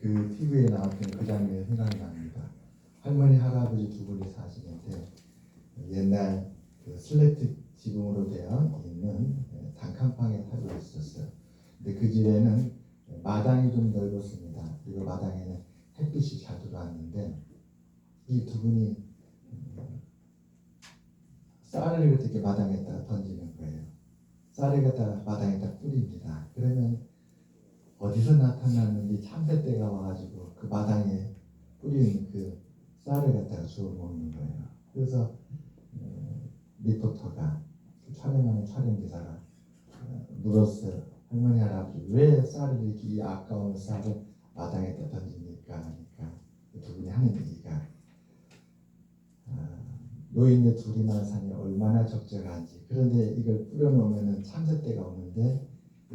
그 TV에 나왔던 그 장면이 생각이 납니다. 할머니 할아버지 두 분이 사시는데 옛날 그 슬래트 지붕으로 되어 있는 단칸방에 살고 있었어요. 근데 그 집에는 마당이 좀 넓었습니다. 그리고 마당에는 햇빛이 잘 들어왔는데 이 두 분이 쌀을 이렇게 마당에다가 던지는 거예요. 쌀을 갖다가 마당에다 뿌립니다. 그러면 어디서 나타났는지 참새떼가 와가지고 그 마당에 뿌린 그 쌀을 갖다가 주워 먹는 거예요. 그래서 리포터가 촬영하는 촬영기사가 물었어요. 할머니 할아버지 왜 쌀을 이렇게 이 아까운 쌀을 마당에다 던집니까? 하니까 두 분이 하는 얘기가 노인네 둘이만 사니 얼마나 적적한지. 그런데 이걸 뿌려놓으면 참새떼가 오는데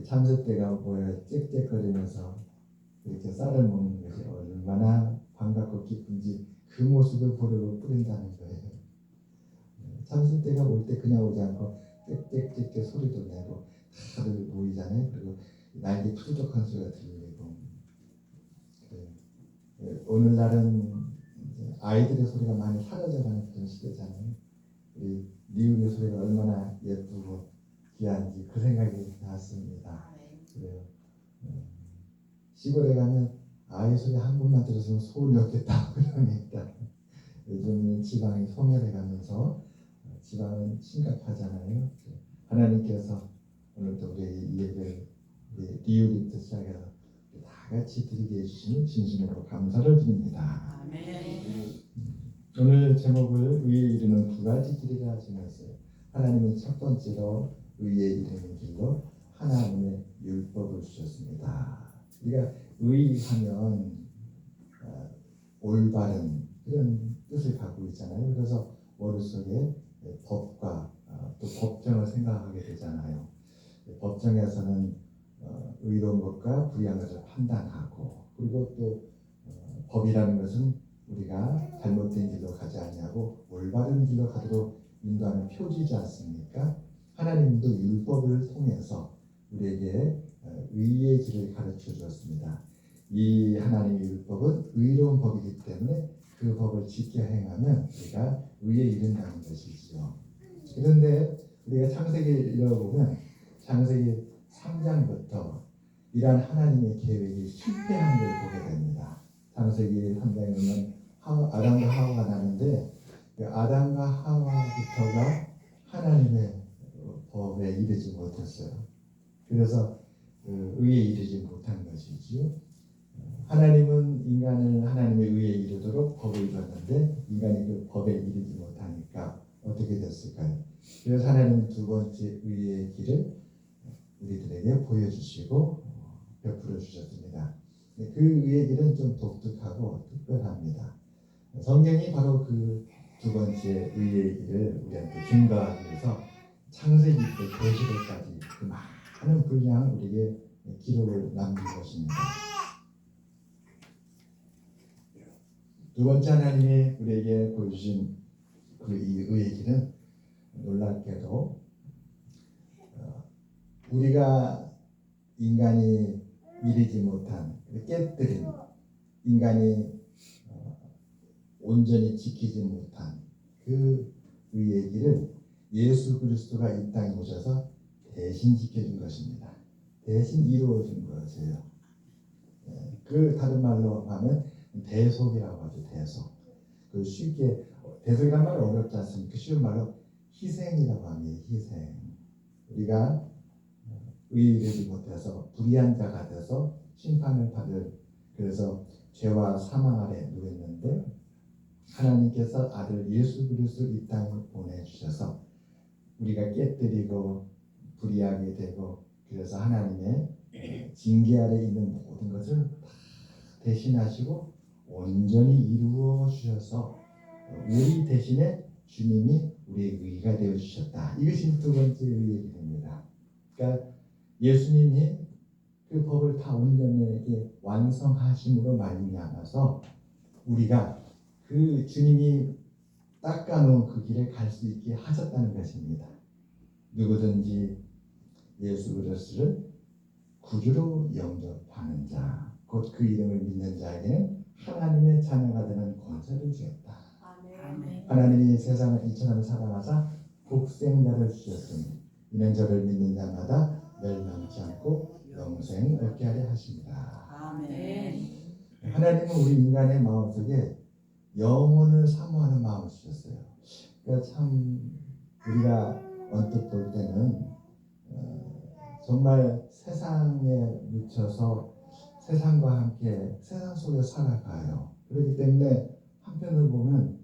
참새떼가 뭐야 짹짹거리면서 이렇게 쌀을 먹는 것이 얼마나 반갑고 기쁜지 그 모습을 보려고 뿌린다는 거예요. 참새떼가 올 때 그냥 오지 않고 짹짹짹짹 소리도 내고 다들 모이잖아요. 그리고 날개 푸르덕한 소리가 들리고. 오늘날은 아이들의 소리가 많이 사라져가는 그런 시대잖아요. 우리 니은의 소리가 얼마나 예쁘고 귀한지 그 생각이 났습니다. 그래요. 시골에 가면 아이 소리 한 번만 들었으면 소원이 없겠다 그러니까 요즘 지방이 소멸해가면서 지방은 심각하잖아요. 하나님께서 오늘도 우리 이 예배를 리우리부터 시작해서 다 같이 드리게 해주시는 진심으로 감사를 드립니다. 아멘. 오늘 제목을 의에 이르는 두 가지 길이라 하시면서요. 하나님은 첫 번째로 의에 이르는 길로 하나님의 율법을 주셨습니다. 우리가 의하면 올바른 그런 뜻을 갖고 있잖아요. 그래서 머릿속에 법과 또 법정을 생각하게 되잖아요. 법정에서는 의로운 것과 불의한 것을 판단하고 그리고 또 법이라는 것은 우리가 잘못된 길로 가지 아니하고 올바른 길로 가도록 인도하는 표지지 않습니까? 하나님도 율법을 통해서 우리에게 의의 길을 가르쳐 주었습니다. 이 하나님의 율법은 의로운 법이기 때문에 그 법을 지켜 행하면 우리가 의에 이른다는 것이지요. 그런데 우리가 창세기를 읽어보면 창세기 3장부터 이러한 하나님의 계획이 실패한 걸 보게 됩니다. 창세기 3장에 보면 아담과 하와가 나는데 그 아담과 하와부터가 하나님의 법에 이르지 못했어요. 그래서 의에 이르지 못한 것이지요. 하나님은 인간을 하나님의 의에 이르도록 법을 줬는데 인간이 그 법에 이르지 못하니까 어떻게 됐을까요? 그래서 하나님은 두 번째 의의 길을 우리들에게 보여주시고 베풀어 주셨습니다. 그 의의 길은 좀 독특하고 특별합니다. 성경이 바로 그 두 번째 의의 길을 우리한테 증거하기 위해서 창세기부터 계시록까지 그 많은 분량을 우리에게 기록을 남긴 것입니다. 두 번째 하나님이 우리에게 보여주신 그 의의 길은 놀랍게도 우리가 인간이 이르지 못한 깨뜨린 인간이 온전히 지키지 못한 그 의의 길을 예수 그리스도가 이 땅에 오셔서 대신 지켜준 것입니다. 대신 이루어준 것이에요. 그 다른 말로 하면 대속이라고 하죠. 대속. 그 쉽게 대속이란 말은 어렵지 않습니까? 쉬운 말로 희생이라고 합니다. 희생. 우리가 의의되지 못해서 불의한 자가 돼서 심판을 받을 그래서 죄와 사망 아래 누웠는데 하나님께서 아들 예수 그리스도 이 땅에 보내주셔서 우리가 깨뜨리고 불의하게 되고 그래서 하나님의 징계 아래 있는 모든 것을 다 대신하시고 온전히 이루어 주셔서 우리 대신에 주님이 우리의 의가 되어 주셨다. 이것이 두 번째 의의 길입니다. 그러니까 예수님이 그 법을 다 온전하게 완성하심으로 말미암아서 우리가 그 주님이 닦아놓은 그 길에 갈 수 있게 하셨다는 것입니다. 누구든지 예수 그리스도를 구주로 영접하는 자, 곧 그 이름을 믿는 자에게는 하나님의 자녀가 되는 권세를 주었다. 아멘. 하나님이 세상을 이처럼 사랑하사 독생자를 주셨으니 이는 저를 믿는 자마다 멸망치 않고 영생을 얻게 하려 하십니다. 아멘. 하나님은 우리 인간의 마음속에 영혼을 사모하는 마음을 주셨어요. 그러니까 참 우리가 언뜻 볼 때는 정말 세상에 묻혀서 세상과 함께 세상 속에 살아가요. 그렇기 때문에 한편으로 보면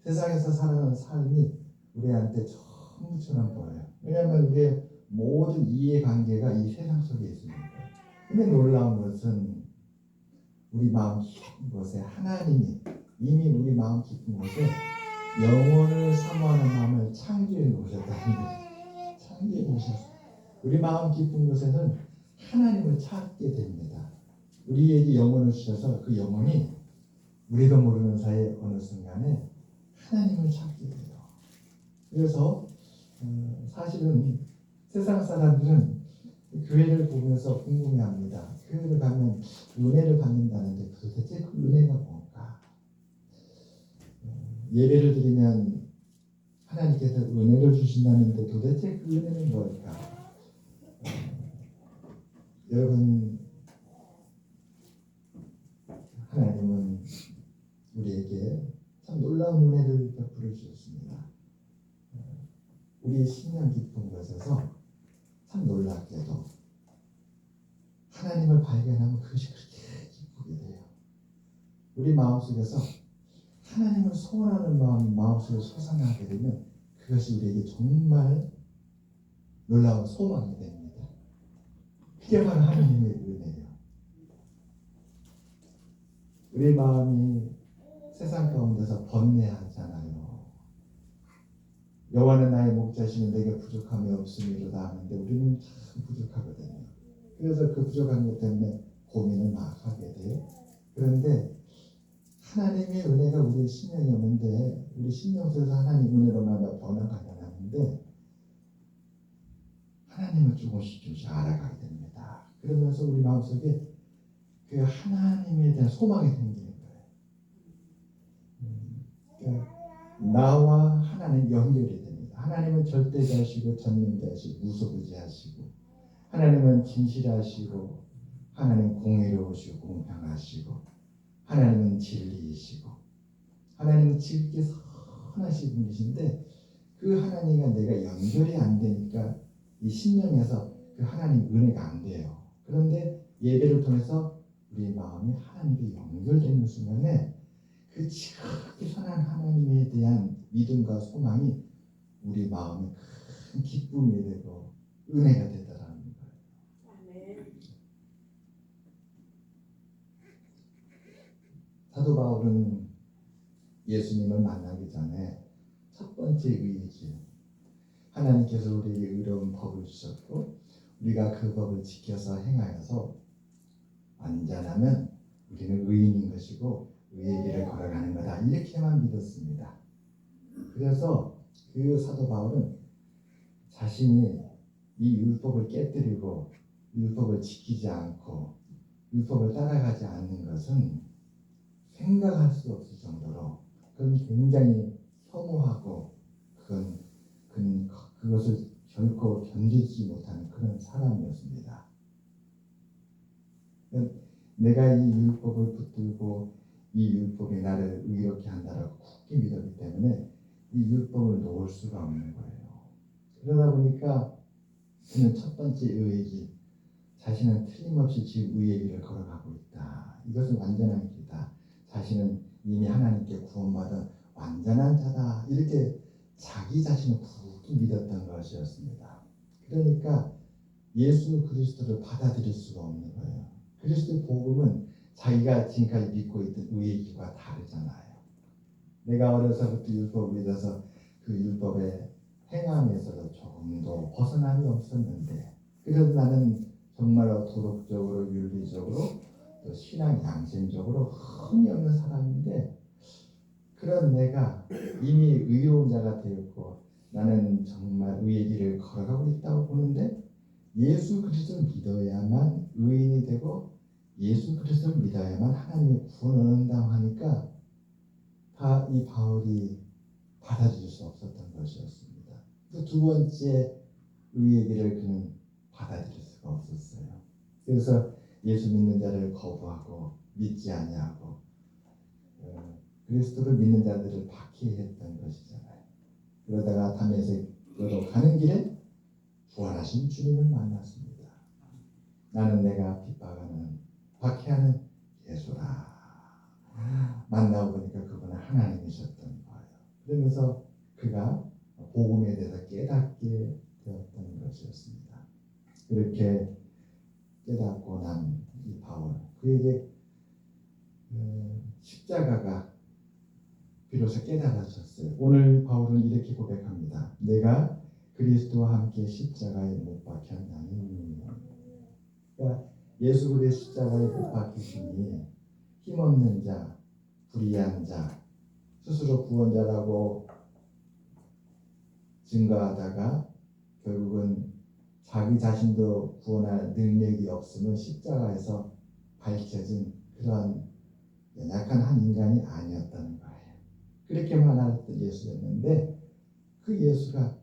세상에서 살아가는 삶이 우리한테 처음처럼 보여요. 왜냐하면 우리의 모든 이해관계가 이 세상 속에 있으니까. 근데 놀라운 것은 우리 마음 깊은 곳에 하나님이 이미 우리 마음 깊은 곳에 영혼을 사모하는 마음을 창조해 놓으셨다는 거예요. 창조해 놓으셨어요. 우리 마음 깊은 곳에는 하나님을 찾게 됩니다. 우리에게 영혼을 주셔서 그 영혼이 우리도 모르는 사이에 어느 순간에 하나님을 찾게 돼요. 그래서 사실은 세상 사람들은 교회를 보면서 궁금해합니다. 교회를 가면 은혜를 받는다는데 도대체 그 은혜가 뭘까? 예배를 드리면 하나님께서 은혜를 주신다는데 도대체 그 은혜는 뭘까? 여러분, 하나님은 우리에게 참 놀라운 은혜를 베풀어 주셨습니다. 우리 신령 깊은 곳에서 참 놀랍게도 하나님을 발견하면 그것이 그렇게 기쁘게 돼요. 우리 마음속에서 하나님을 소원하는 마음이 마음속에 솟아나게 되면 그것이 우리에게 정말 놀라운 소망이 됩니다. 그게 바로 하나님의 은혜예요. 우리 마음이 세상 가운데서 번뇌하잖아요. 여호와는 나의 목자시니 내게 부족함이 없음이로다 하는데 우리는 참 부족하거든요. 그래서 그 부족한 것 때문에 고민을 막 하게 돼요. 그런데 하나님의 은혜가 우리의 심령에 오는데 우리 심령 속에서 하나님 은혜로만 변화가 일어나는데 하나님을 조금씩 알아가게 됩니다. 그러면서 우리 마음속에 그 하나님에 대한 소망이 생기는 거예요. 그러니까 나와 하나님 연결이 됩니다. 하나님은 절대자시고 전능자시고 무소부지하시고 하나님은 진실하시고 하나님은 공의로우시고 공평하시고 하나님은 진리이시고 하나님은 지극히 선하신 분이신데 그 하나님과 내가 연결이 안 되니까 이 심령에서 그 하나님 은혜가 안 돼요. 그런데 예배를 통해서 우리 마음이 하나님께 연결되는 순간에 그 지극히 선한 하나님에 대한 믿음과 소망이 우리 마음에 큰 기쁨이 되고 은혜가 되더라는 거예요. 아멘. 사도 바울은 예수님을 만나기 전에 첫 번째 의지, 하나님께서 우리에게 의로운 법을 주셨고 우리가 그 법을 지켜서 행하여서 완전하면 우리는 의인인 것이고 의의 길을 걸어가는 거다, 이렇게만 믿었습니다. 그래서 그 사도 바울은 자신이 이 율법을 깨뜨리고 율법을 지키지 않고 율법을 따라가지 않는 것은 생각할 수 없을 정도로 그건 굉장히 혐오하고 그것을 결코 견디지 못하는 그런 사람이었습니다. 내가 이 율법을 붙들고 이 율법이 나를 의롭게 한다라고 굳게 믿었기 때문에 이 율법을 놓을 수가 없는 거예요. 그러다 보니까 그는 첫 번째 의의기, 자신은 틀림없이 지금 의의 길을 걸어가고 있다. 이것은 완전한 길이다. 자신은 이미 하나님께 구원받은 완전한 자다. 이렇게 자기 자신을 굳게 믿었던 것이었습니다. 그러니까 예수 그리스도를 받아들일 수가 없는 거예요. 그리스도의 복음은 자기가 지금까지 믿고 있던 의의 길과 다르잖아요. 내가 어려서부터 율법을 믿어서 그 율법의 행함에서도 조금도 벗어남이 없었는데 그래도 나는 정말로 도덕적으로 윤리적으로 또 신앙 양심적으로 흠이 없는 사람인데 그런 내가 이미 의로운 자가 되었고 나는 정말 의의 길을 걸어가고 있다고 보는데 예수 그리스도를 믿어야만 의인이 되고 예수 그리스도를 믿어야만 하나님의 구원을 얻는다고 하니까 다 이 바울이 받아들일 수 없었던 것이었습니다. 그 두 번째 의얘기를 그는 받아들일 수가 없었어요. 그래서 예수 믿는 자를 거부하고 믿지 아니하고 그리스도를 믿는 자들을 박해했던 것이잖아요. 그러다가 다메섹으로 가는 길에 부활하신 주님을 만났습니다. 나는 내가 핍박하는 박해하는 예수라. 만나고 보니까 그분은 하나님이셨던 거예요. 그러면서 그가 복음에 대해서 깨닫게 되었던 것이었습니다. 그렇게 깨닫고 난 이 바울, 그에게 십자가가 비로소 깨달아졌어요. 오늘 바울은 이렇게 고백합니다. 내가 그리스도와 함께 십자가에 못 박혔나니. 그러니까 예수 그리스도의 십자가에 못 박히시니 힘없는 자, 불의한 자, 스스로 구원자라고 증거하다가 결국은 자기 자신도 구원할 능력이 없으면 십자가에서 밝혀진 그런 연약한 한 인간이 아니었다는 거예요. 그렇게 말했던 예수였는데 그 예수가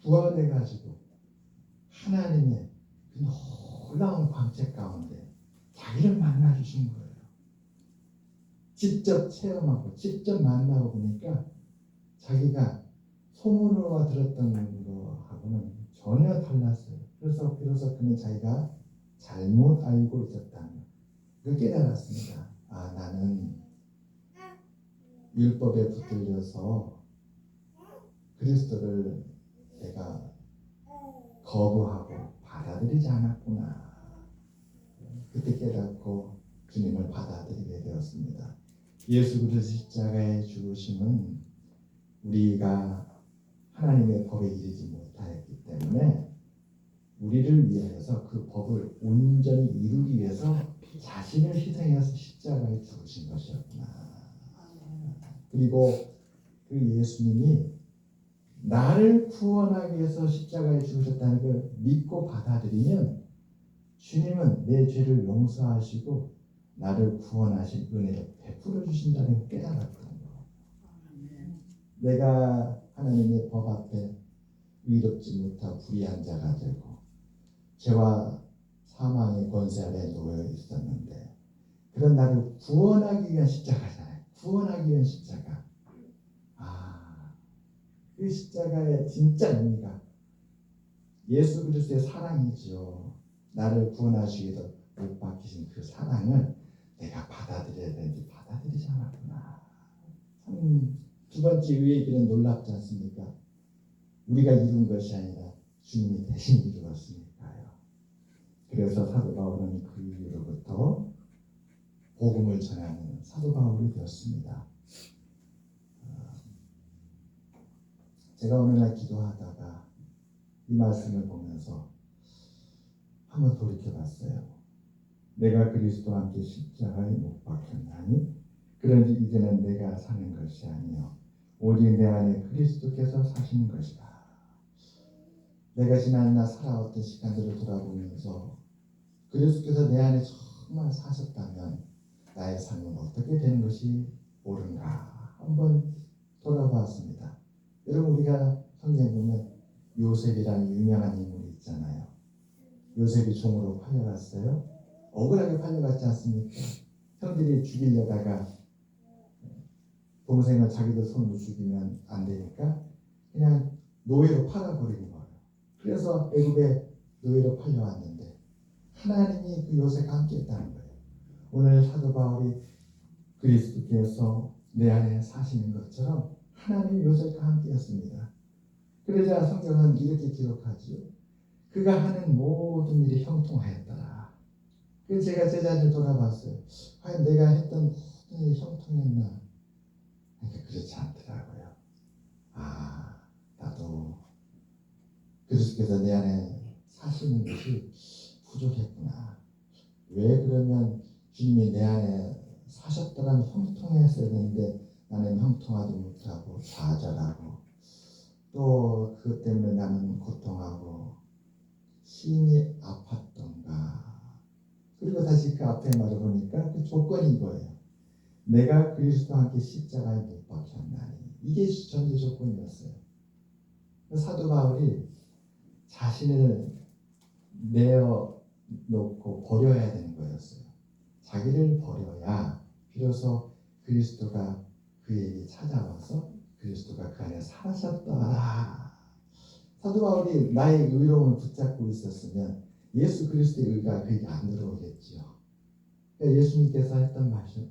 부활해가지고 하나님의 그 놀라운 광채 가운데 자기를 만나주신 거예요. 직접 체험하고 직접 만나고 보니까 자기가 소문으로 들었던 거하고는 전혀 달랐어요. 그래서 비로소 그는 자기가 잘못 알고 있었다는 걸 깨달았습니다. 아, 나는 율법에 붙들려서 그리스도를 내가 거부하고 받아들이지 않았구나. 그때 깨닫고 주님을 받아들이게 되었습니다. 예수 그리스도 십자가의 죽으심은 우리가 하나님의 법에 이르지 못하였기 때문에 우리를 위하여서 그 법을 온전히 이루기 위해서 자신을 희생해서 십자가에 죽으신 것이었구나. 그리고 그 예수님이 나를 구원하기 위해서 십자가에 죽으셨다는 걸 믿고 받아들이면 주님은 내 죄를 용서하시고 나를 구원하실 은혜를 베풀어 주신다는 걸 깨달았던 거. 내가 하나님의 법 앞에 의롭지 못한 불의한 자가 되고 죄와 사망의 권세 아래 놓여 있었는데 그런 나를 구원하기 위한 십자가잖아요. 구원하기 위한 십자가. 그 십자가의 진짜 의미가 예수 그리스도의 사랑이죠. 나를 구원하시기 위해서 못 박히신 그 사랑을 내가 받아들여야 되는지 받아들이지 않았구나. 두 번째 의의 길은 놀랍지 않습니까? 우리가 이룬 것이 아니라 주님이 대신 이루었으니까요. 그래서 사도 바울은 그 이후로부터 복음을 전하는 사도 바울이 되었습니다. 제가 어느 날 기도하다가 이 말씀을 보면서 한번 돌이켜봤어요. 내가 그리스도와 함께 십자가에 못 박혔나니 그런지 이제는 내가 사는 것이 아니요 오직 내 안에 그리스도께서 사시는 것이다. 내가 지난날 살아왔던 시간들을 돌아보면서 그리스도께서 내 안에 정말 사셨다면 나의 삶은 어떻게 되는 것이 옳은가 한번 돌아보았습니다. 여러분 우리가 성경에 보면 요셉이라는 유명한 인물이 있잖아요. 요셉이 종으로 팔려갔어요. 억울하게 팔려갔지 않습니까? 형들이 죽이려다가 동생을 자기들 손으로 죽이면 안 되니까 그냥 노예로 팔아버린 거예요. 그래서 애굽에 노예로 팔려왔는데 하나님이 그 요셉과 함께 했다는 거예요. 오늘 사도 바울이 그리스도께서 내 안에 사시는 것처럼 하나님이 요셉과 함께였습니다. 그러자 성경은 이렇게 기록하죠. 그가 하는 모든 일이 형통하였더라. 그래서 제가 제 자신을 돌아봤어요. 과연 내가 했던 모든 일이 형통했나? 그러니까 그렇지 않더라고요. 나도 그리스도께서 내 안에 사시는 것이 부족했구나. 왜 그러면 주님이 내 안에 사셨더라면 형통했어야 되는데 나는 형통하지 못하고 좌절하고 또 그것 때문에 나는 고통하고 심히 아팠던가. 그리고 다시 그 앞에 말을 보니까 그 조건이 이거예요. 내가 그리스도와 함께 십자가에 못 박혔나니. 이게 전제 조건이었어요. 사도 바울이 자신을 내어놓고 버려야 되는 거였어요. 자기를 버려야 비로소 그리스도가 그에게 찾아와서 그리스도가 그 안에 사라졌더라. 사도 바울이 나의 의로움을 붙잡고 있었으면 예수 그리스도의 의가 그에게 안 들어오겠지요. 그러니까 예수님께서 했던 말씀,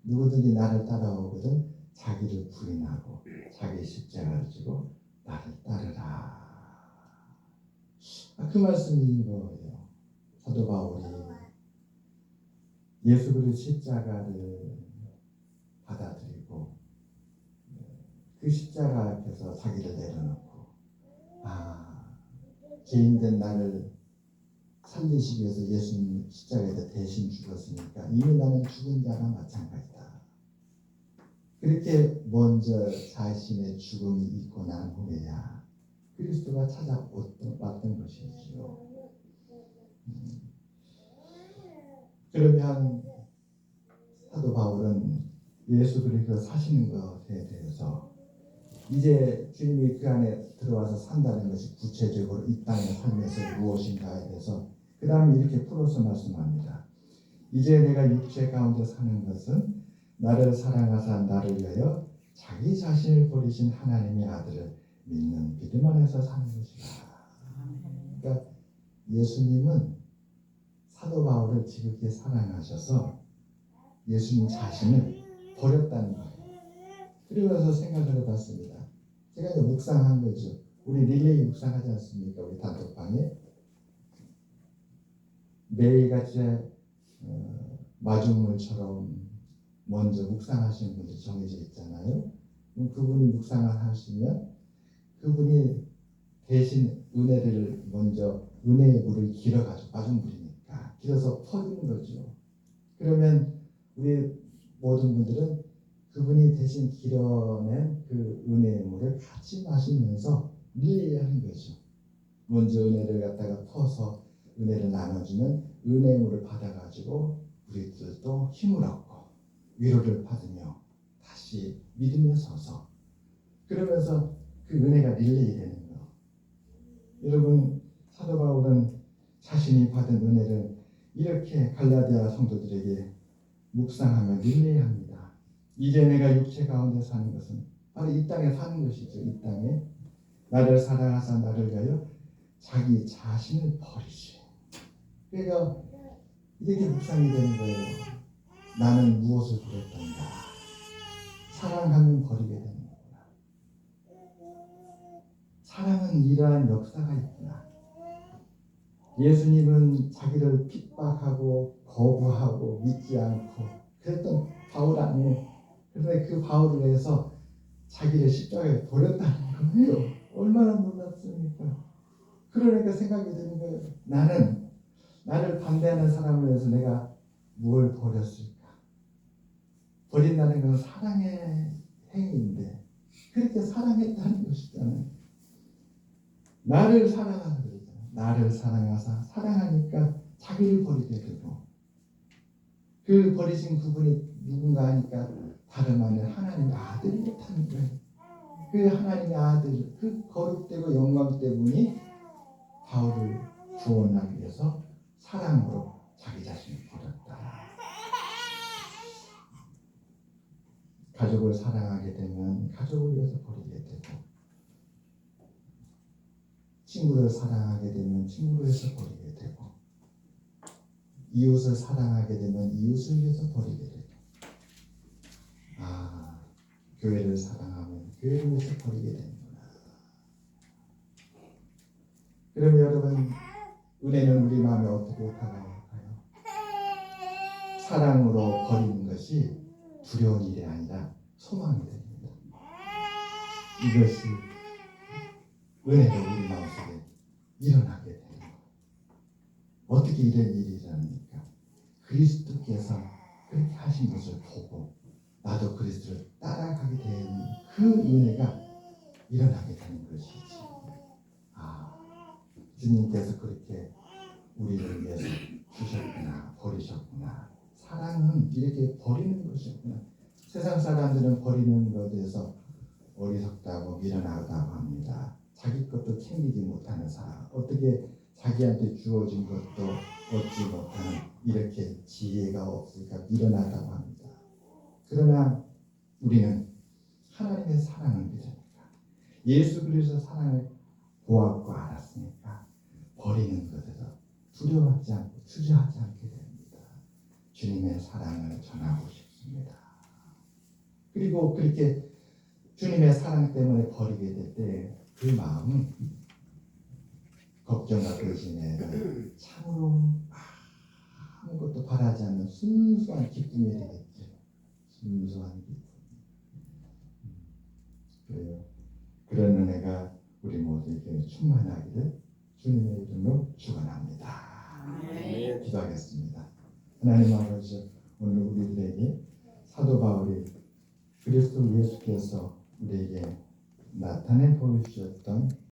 누구든지 나를 따라오거든 자기를 부인하고 자기 십자가를 지고 나를 따르라. 그 말씀인 거예요. 사도 바울이 예수 그리스도 십자가를 받아들이고 그 십자가 앞에서 자기를 내려놓고 죄인된 나를 살리시기 위해서 예수님 십자가에서 대신 죽었으니까 이미 나는 죽은 자랑 마찬가지다. 그렇게 먼저 자신의 죽음이 있고 난 후에야 그리스도가 찾아왔던 것이지요. 그러면 사도 바울은 예수 그리스도 사시는 것에 대해서 이제 주님이 그 안에 들어와서 산다는 것이 구체적으로 이 땅의 삶에서 무엇인가에 대해서 그 다음에 이렇게 풀어서 말씀합니다. 이제 내가 육체 가운데 사는 것은 나를 사랑하사 나를 위하여 자기 자신을 버리신 하나님의 아들을 믿는 믿음 안에서 사는 것이다. 그러니까 예수님은 사도 바울을 지극히 사랑하셔서 예수님 자신을 버렸다는 거예요. 그러면서 생각을 해봤습니다. 제가 이제 묵상한 거죠. 우리 릴레이 묵상하지 않습니까? 우리 단톡방에 매일같이 마중물처럼 먼저 묵상하시는 분들이 정해져 있잖아요. 그럼 그분이 묵상을 하시면 그분이 대신 은혜를 먼저 은혜의 물을 길어가지고 마중물이니까 길어서 퍼지는 거죠. 그러면 우리 모든 분들은 그분이 대신 길어낸 그 은혜의 물을 같이 마시면서 릴레이 하는 거죠. 먼저 은혜를 갖다가 퍼서 은혜를 나눠주면 은혜의 물을 받아가지고 우리들도 힘을 얻고 위로를 받으며 다시 믿음에 서서 그러면서 그 은혜가 릴레이 되는 거. 여러분 사도 바울은 자신이 받은 은혜를 이렇게 갈라디아 성도들에게 묵상하며 릴레이합니다. 이제 내가 육체 가운데 사는 것은 바로 이 땅에 사는 것이죠. 이 땅에 나를 사랑하사 나를 위하여 자기 자신을 버리시. 그러니까 이렇게 묵상이 되는 거예요. 나는 무엇을 버렸던가. 사랑하면 버리게 되는 거구나. 사랑은 이러한 역사가 있구나. 예수님은 자기를 핍박하고 거부하고 믿지 않고 그랬던 바울 아니에요. 그런데 그 바울을 위해서 자기를 십자가에 버렸다는 거예요. 얼마나 놀랍습니까? 그러니까 생각이 드는 거예요. 나를 반대하는 사람을 위해서 내가 뭘 버렸을까? 버린다는 것은 사랑의 행위인데 그렇게 사랑했다는 것이잖아요. 나를 사랑하는 거잖아요. 나를 사랑하사 사랑하니까 자기를 버리게 되고 그 버리신 그분이 누군가 하니까 다름 아닌 하나님의 아들이었다는 거예요. 그 하나님의 아들, 그 거룩되고 영광된 분이 바울을 구원하기 위해서 사랑으로 자기 자신을 버렸다. 가족을 사랑하게 되면 가족을 위해서 버리게 되고 친구를 사랑하게 되면 친구를 위해서 버리게 되고 이웃을 사랑하게 되면 이웃을 위해서 버리게 되고 교회를 사랑하면 교회를 위해서 버리게 되는구나. 그럼 여러분 은혜는 우리 마음에 어떻게 다가올까요? 사랑으로 버리는 것이 두려운 일이 아니라 소망이 됩니다. 이것이 은혜로 우리 마음속에 일어나게 돼요. 어떻게 이런 일이 일어납니까? 그리스도께서 그렇게 하신 것을 보고 나도 그리스도를 따라가게 되는 그 은혜가 일어나게 되는 것이지. 주님께서 그렇게 우리를 위해서 주셨다. 이렇게 버리는 것이구나. 세상 사람들은 버리는 것에서 어리석다고 미련하다고 합니다. 자기 것도 챙기지 못하는 사람, 어떻게 자기한테 주어진 것도 얻지 못하는, 이렇게 지혜가 없으니까 미련하다고 합니다. 그러나 우리는 하나님의 사랑을 믿으니까, 예수 그리스도 사랑을 보았고 알았으니까 버리는 것에서 두려워하지 않고 주저하지 않게 됩니다. 주님의 사랑을 전하고 싶습니다. 그리고 그렇게 주님의 사랑 때문에 버리게 될 때 그 마음은 걱정과 근심에 참으로 아무것도 바라지 않는 순수한 기쁨이 되겠죠. 순수한 기쁨. 그래요. 그런 은혜가 우리 모두에게 충만하기를 주님의 이름으로 축원합니다. 아멘. 기도하겠습니다. 하나님 아버지, 오늘 우리들에게 사도 바울이 그리스도 예수께서 우리에게 나타내 보여주셨던